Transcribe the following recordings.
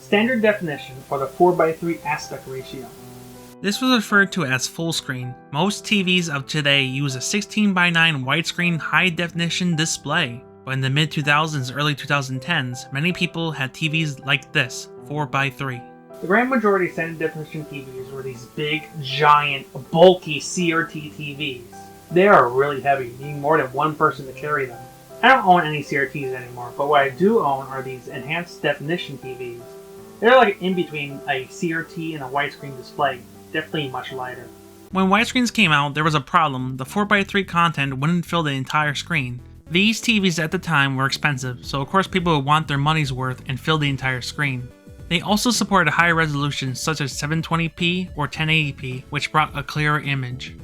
Standard definition, or the 4:3 aspect ratio. This was referred to as full screen. Most TVs of today use a 16:9 widescreen high-definition display, but in the mid-2000s, early 2010s, many people had TVs like this, 4:3. The grand majority of standard definition TVs were these big, giant, bulky CRT TVs. They are really heavy, needing more than one person to carry them. I don't own any CRTs anymore, but what I do own are these enhanced definition TVs. They're like in between a CRT and a widescreen display, definitely much lighter. When widescreens came out, there was a problem. The 4:3 content wouldn't fill the entire screen. These TVs at the time were expensive, so of course people would want their money's worth and fill the entire screen. They also supported higher resolutions such as 720p or 1080p, which brought a clearer image.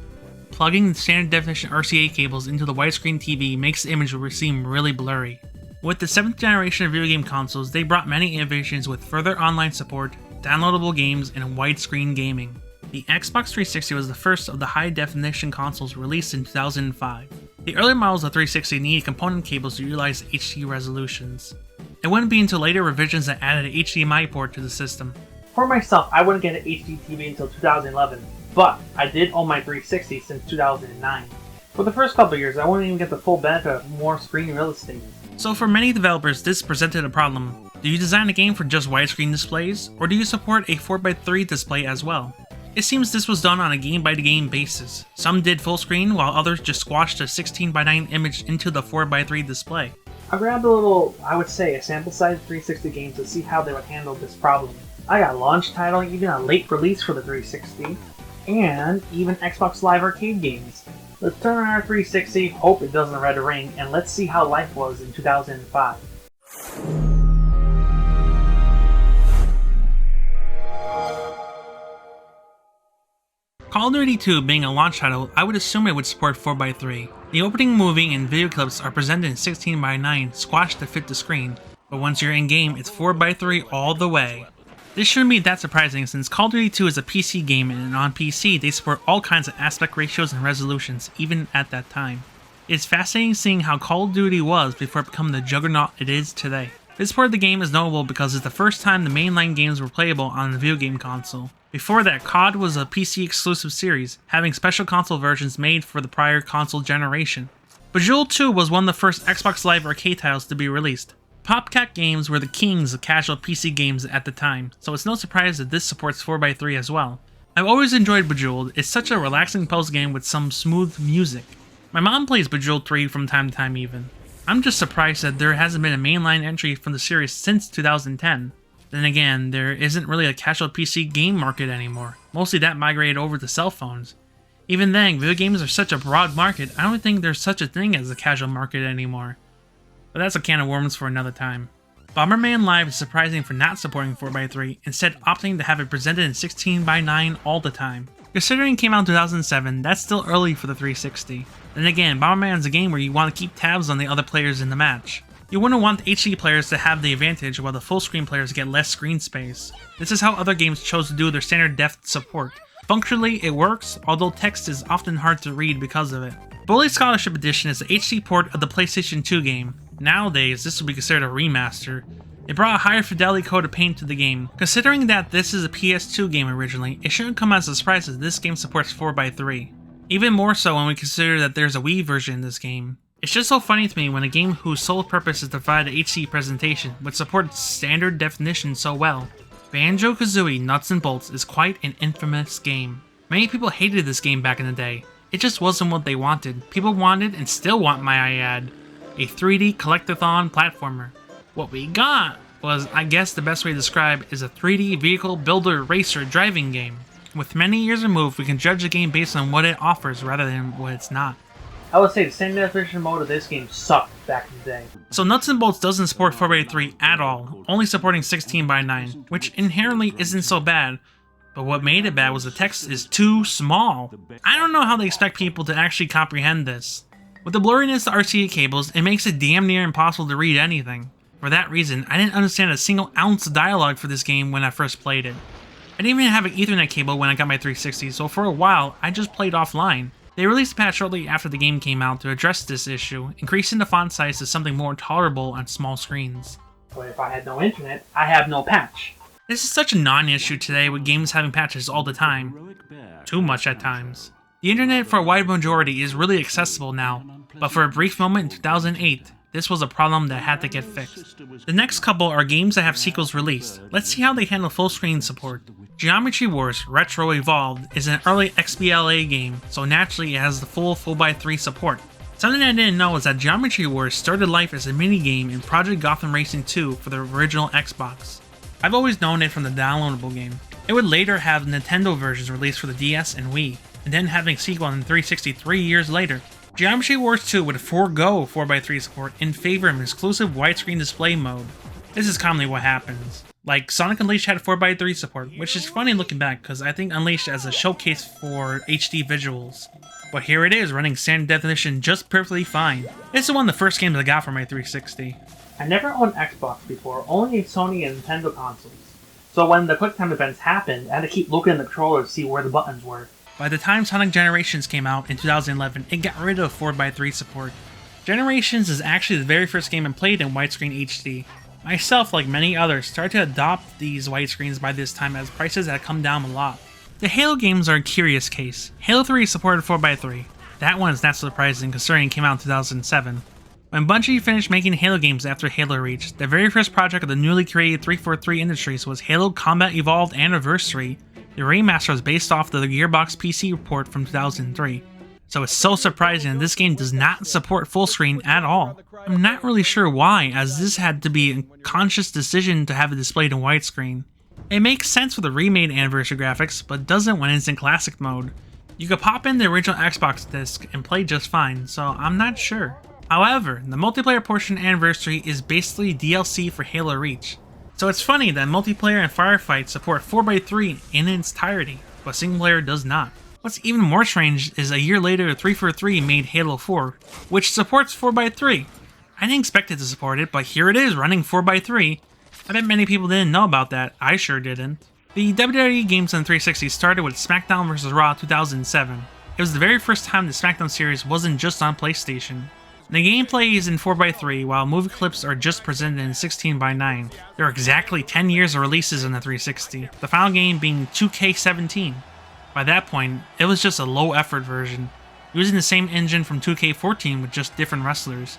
Plugging the standard definition RCA cables into the widescreen TV makes the image seem really blurry. With the 7th generation of video game consoles, they brought many innovations with further online support, downloadable games, and widescreen gaming. The Xbox 360 was the first of the high-definition consoles released in 2005. The early models of 360 needed component cables to utilize HD resolutions. It wouldn't be until later revisions that added an HDMI port to the system. For myself, I wouldn't get an HD TV until 2011, but I did own my 360 since 2009. For the first couple of years, I wouldn't even get the full benefit of more screen real estate. So for many developers, this presented a problem. Do you design a game for just widescreen displays, or do you support a 4:3 display as well? It seems this was done on a game-by-game basis. Some did full screen, while others just squashed a 16:9 image into the 4:3 display. I grabbed a little, I would say, a sample size 360 game to see how they would handle this problem. I got launch title, even a late release for the 360, and even Xbox Live Arcade games. Let's turn on our 360, hope it doesn't red ring, and let's see how life was in 2005. Call of Duty 2 being a launch title, I would assume it would support 4:3. The opening movie and video clips are presented in 16:9, squashed to fit the screen, but once you're in-game, it's 4:3 all the way. This shouldn't be that surprising since Call of Duty 2 is a PC game, and on PC they support all kinds of aspect ratios and resolutions, even at that time. It's fascinating seeing how Call of Duty was before it became the juggernaut it is today. This part of the game is notable because it's the first time the mainline games were playable on a video game console. Before that, COD was a PC exclusive series, having special console versions made for the prior console generation. Bejeweled 2 was one of the first Xbox Live Arcade titles to be released. PopCat games were the kings of casual PC games at the time, so it's no surprise that this supports 4:3 as well. I've always enjoyed Bejeweled. It's such a relaxing puzzle game with some smooth music. My mom plays Bejeweled 3 from time to time even. I'm just surprised that there hasn't been a mainline entry from the series since 2010. Then again, there isn't really a casual PC game market anymore. Mostly that migrated over to cell phones. Even then, video games are such a broad market, I don't think there's such a thing as a casual market anymore. But that's a can of worms for another time. Bomberman Live is surprising for not supporting 4:3, instead opting to have it presented in 16:9 all the time. Considering it came out in 2007, that's still early for the 360. Then again, Bomberman's a game where you want to keep tabs on the other players in the match. You wouldn't want the HD players to have the advantage while the full screen players get less screen space. This is how other games chose to do their standard depth support. Functionally, it works, although text is often hard to read because of it. Bully Scholarship Edition is the HD port of the PlayStation 2 game. Nowadays, this would be considered a remaster. It brought a higher fidelity code of paint to the game. Considering that this is a PS2 game originally, it shouldn't come as a surprise that this game supports 4:3. Even more so when we consider that there's a Wii version in this game. It's just so funny to me when a game whose sole purpose is to provide an HD presentation would support standard definition so well. Banjo-Kazooie Nuts and Bolts is quite an infamous game. Many people hated this game back in the day. It just wasn't what they wanted. People wanted, and still want might I add, a 3D collectathon platformer. What we got was, I guess the best way to describe is a 3D vehicle builder racer driving game. With many years removed, we can judge the game based on what it offers rather than what it's not. I would say the standard definition mode of this game sucked back in the day. So Nuts and Bolts doesn't support 4:3 at all, only supporting 16:9, which inherently isn't so bad. But what made it bad was the text is too small. I don't know how they expect people to actually comprehend this. With the blurriness of RCA cables, it makes it damn near impossible to read anything. For that reason, I didn't understand a single ounce of dialogue for this game when I first played it. I didn't even have an Ethernet cable when I got my 360, so for a while, I just played offline. They released a patch shortly after the game came out to address this issue, increasing the font size to something more tolerable on small screens. But if I had no internet, I have no patch. This is such a non-issue today with games having patches all the time. Too much at times. The internet for a wide majority is really accessible now, but for a brief moment in 2008, this was a problem that had to get fixed. The next couple are games that have sequels released. Let's see how they handle full screen support. Geometry Wars Retro Evolved is an early XBLA game, so naturally it has the full 4x3 support. Something I didn't know is that Geometry Wars started life as a minigame in Project Gotham Racing 2 for the original Xbox. I've always known it from the downloadable game. It would later have Nintendo versions released for the DS and Wii, and then having a sequel in 360 3 years later. Geometry Wars 2 would forego 4x3 support in favor of exclusive widescreen display mode. This is commonly what happens. Like, Sonic Unleashed had 4x3 support, which is funny looking back because I think Unleashed as a showcase for HD visuals. But here it is, running standard definition just perfectly fine. This is one of the first games I got for my 360. I never owned Xbox before, only Sony and Nintendo consoles. So when the QuickTime events happened, I had to keep looking at the controller to see where the buttons were. By the time Sonic Generations came out in 2011, it got rid of 4x3 support. Generations is actually the very first game I played in widescreen HD. Myself, like many others, started to adopt these widescreens by this time as prices had come down a lot. The Halo games are a curious case. Halo 3 supported 4x3. That one is not surprising considering it came out in 2007. When Bungie finished making Halo games after Halo Reach, the very first project of the newly created 343 Industries was Halo Combat Evolved Anniversary. The remaster was based off the Gearbox PC port from 2003. So it's so surprising that this game does not support full screen at all. I'm not really sure why, as this had to be a conscious decision to have it displayed in widescreen. It makes sense with the remade Anniversary graphics, but doesn't when it's in classic mode. You could pop in the original Xbox disc and play just fine, so I'm not sure. However, the multiplayer portion of Anniversary is basically DLC for Halo Reach. So it's funny that multiplayer and firefights support 4x3 in its entirety, but single player does not. What's even more strange is a year later 343 made Halo 4, which supports 4x3. I didn't expect it to support it, but here it is running 4x3. I bet many people didn't know about that, I sure didn't. The WWE games on 360 started with SmackDown vs. Raw 2007. It was the very first time the SmackDown series wasn't just on PlayStation. The gameplay is in 4x3, while movie clips are just presented in 16:9. There are exactly 10 years of releases on the 360, the final game being 2K17. By that point, it was just a low-effort version, using the same engine from 2K14 with just different wrestlers.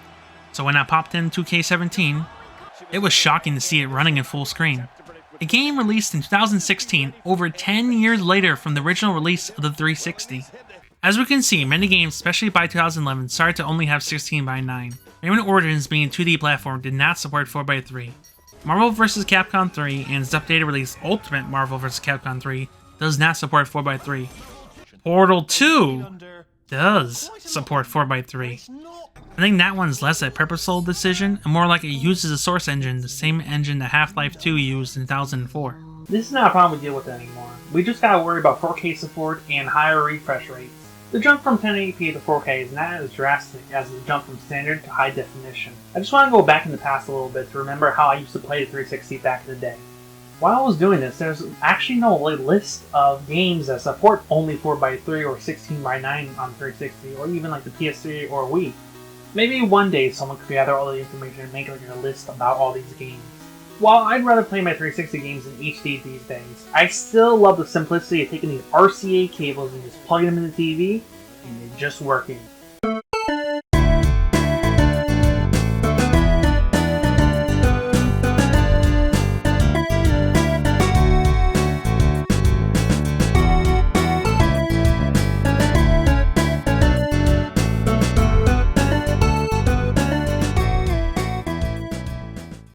So when I popped in 2K17, it was shocking to see it running in full screen. The game released in 2016, over 10 years later from the original release of the 360. As we can see, many games, especially by 2011, started to only have 16:9. Rayman Origins being a 2D platform did not support 4x3. Marvel vs. Capcom 3 and its updated release Ultimate Marvel vs. Capcom 3 does not support 4x3. Portal 2 does support 4x3. I think that one's less a purposeful decision and more like it uses a source engine, the same engine that Half-Life 2 used in 2004. This is not a problem we deal with anymore. We just gotta worry about 4K support and higher refresh rates. The jump from 1080p to 4K is not as drastic as the jump from standard to high definition. I just want to go back in the past a little bit to remember how I used to play the 360 back in the day. While I was doing this, there's actually no list of games that support only 4x3 or 16:9 on 360, or even like the PS3 or Wii. Maybe one day someone could gather all the information and make like a list about all these games. While I'd rather play my 360 games in HD these days, I still love the simplicity of taking these RCA cables and just plugging them in the TV, and they're just working.